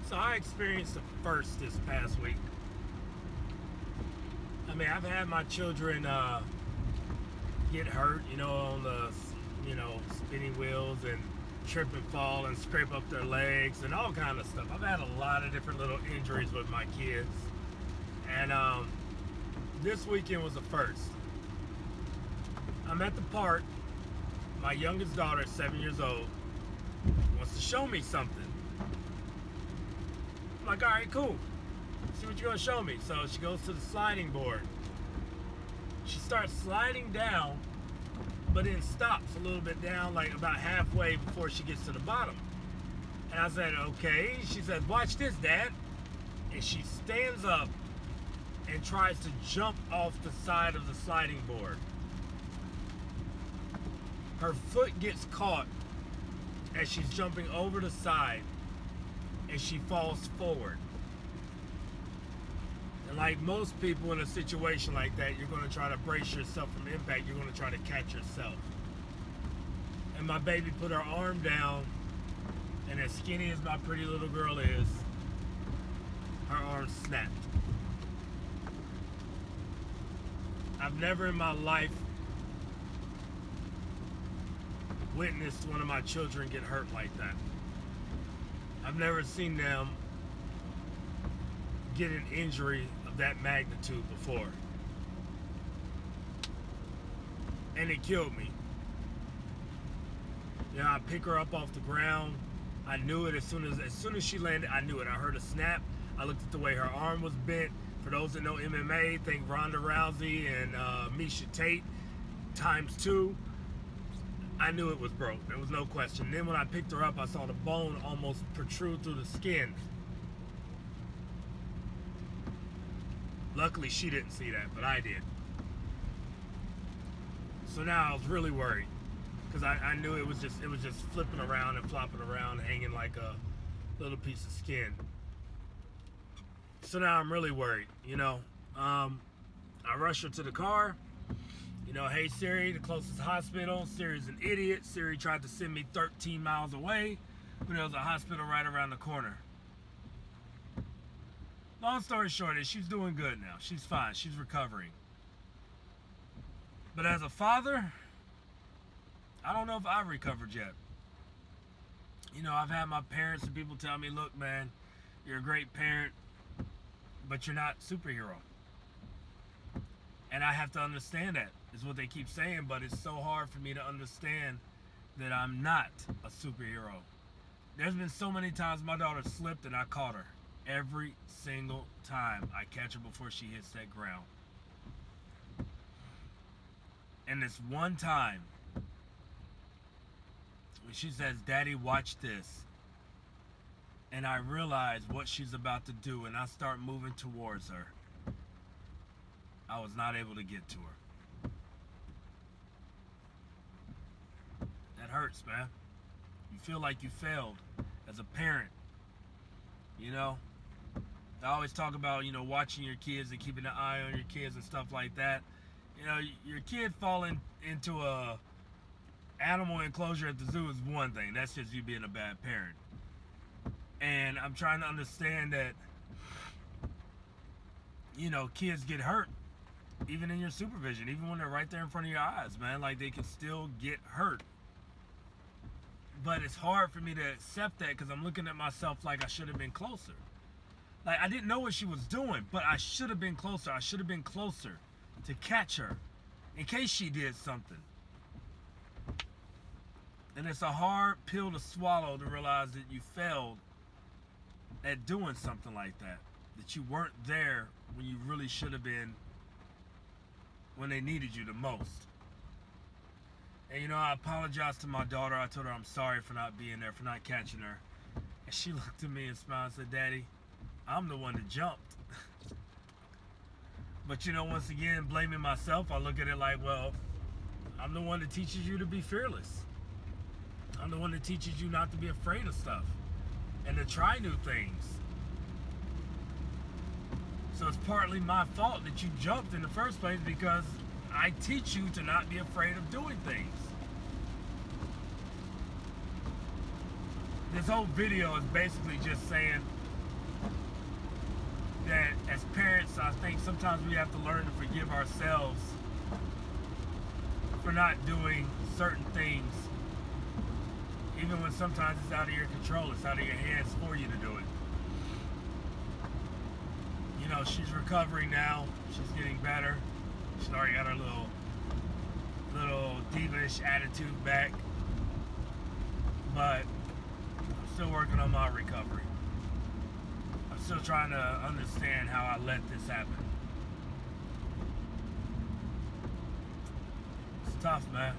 So I experienced a first this past week. I mean, I've had my children get hurt, on the, spinning wheels and trip and fall and scrape up their legs and all kind of stuff. I've had a lot of different little injuries with my kids. And this weekend was the first. I'm at the park. My youngest daughter is 7 years old. Wants to show me something. I'm like, all right, cool. See what you're gonna show me. So she goes to the sliding board. She starts sliding down, but then stops a little bit down, like about halfway before she gets to the bottom. And I said, okay. She says, watch this, Dad. And she stands up and tries to jump off the side of the sliding board. Her foot gets caught as she's jumping over the side, and she falls forward. And like most people in a situation like that, you're going to try to brace yourself from impact. You're going to try to catch yourself. And my baby put her arm down, and as skinny as my pretty little girl is, her arm snapped. I've never in my life witnessed one of my children get hurt like that. I've never seen them get an injury of that magnitude before. And it killed me. I pick her up off the ground. I knew it as soon as she landed. I knew it. I heard a snap. I looked at the way her arm was bent. For those that know MMA, think Ronda Rousey and Miesha Tate ×2. I knew it was broke. There was no question. Then when I picked her up, I saw the bone almost protrude through the skin. Luckily, she didn't see that, but I did. So now I was really worried because I knew it was just flipping around and flopping around, hanging like a little piece of skin. So now I'm really worried. I rush her to the car. Hey Siri, the closest hospital. Siri's an idiot. Siri tried to send me 13 miles away when there was a hospital right around the corner. Long story short is she's doing good now. She's fine. She's recovering. But as a father, I don't know if I've recovered yet. I've had my parents and people tell me, look, man, you're a great parent, but you're not superhero. And I have to understand that, is what they keep saying, but it's so hard for me to understand that I'm not a superhero. There's been so many times my daughter slipped and I caught her. Every single time I catch her before she hits that ground. And this one time, when she says, Daddy, watch this. And I realize what she's about to do and I start moving towards her. I was not able to get to her. That hurts, man. You feel like you failed as a parent. I always talk about, watching your kids and keeping an eye on your kids and stuff like that. Your kid falling into a animal enclosure at the zoo is one thing. That's just you being a bad parent. And I'm trying to understand that, kids get hurt. Even in your supervision, even when they're right there in front of your eyes, man, like they can still get hurt. But it's hard for me to accept that because I'm looking at myself like I should have been closer. Like I didn't know what she was doing, but I should have been closer. I should have been closer to catch her in case she did something. And it's a hard pill to swallow to realize that you failed at doing something like that. That you weren't there when you really should have been, when they needed you the most. And I apologized to my daughter. I told her I'm sorry for not being there, for not catching her. And she looked at me and smiled and said, Daddy, I'm the one that jumped. But once again, blaming myself, I look at it like, well, I'm the one that teaches you to be fearless. I'm the one that teaches you not to be afraid of stuff and to try new things. So it's partly my fault that you jumped in the first place because I teach you to not be afraid of doing things. This whole video is basically just saying that as parents, I think sometimes we have to learn to forgive ourselves for not doing certain things, even when sometimes it's out of your control, it's out of your hands for you to do it. You know, she's recovering now. She's getting better. She's already got her little diva-ish attitude back. But I'm still working on my recovery. I'm still trying to understand how I let this happen. It's tough, man.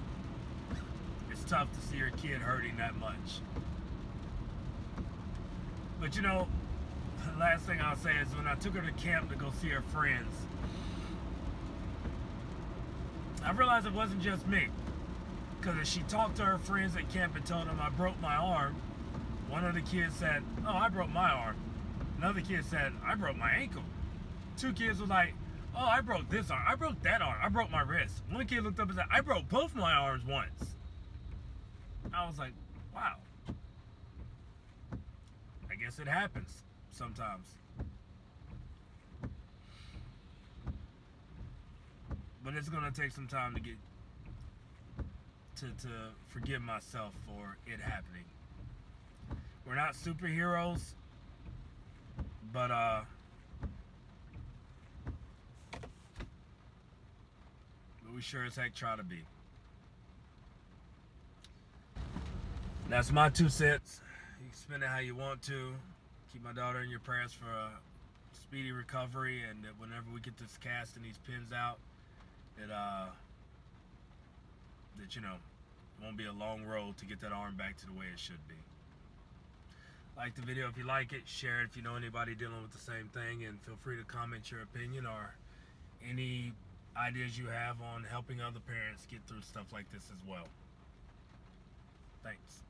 It's tough to see your kid hurting that much. But you know, the last thing I'll say is when I took her to camp to go see her friends, I realized it wasn't just me. Because as she talked to her friends at camp and told them I broke my arm, one of the kids said, "Oh, I broke my arm." Another kid said, "I broke my ankle." Two kids were like, "Oh, I broke this arm. I broke that arm. I broke my wrist." One kid looked up and said, "I broke both my arms once." I was like, wow. I guess it happens sometimes. But it's going to take some time to get to forgive myself for it happening. We're not superheroes, but we sure as heck try to be. That's my 2 cents. You can spend it how you want to. Keep my daughter in your prayers for a speedy recovery, and that whenever we get this cast and these pins out, that you know, it won't be a long road to get that arm back to the way it should be. Like the video if you like it, share it if you know anybody dealing with the same thing, and feel free to comment your opinion or any ideas you have on helping other parents get through stuff like this as well. Thanks.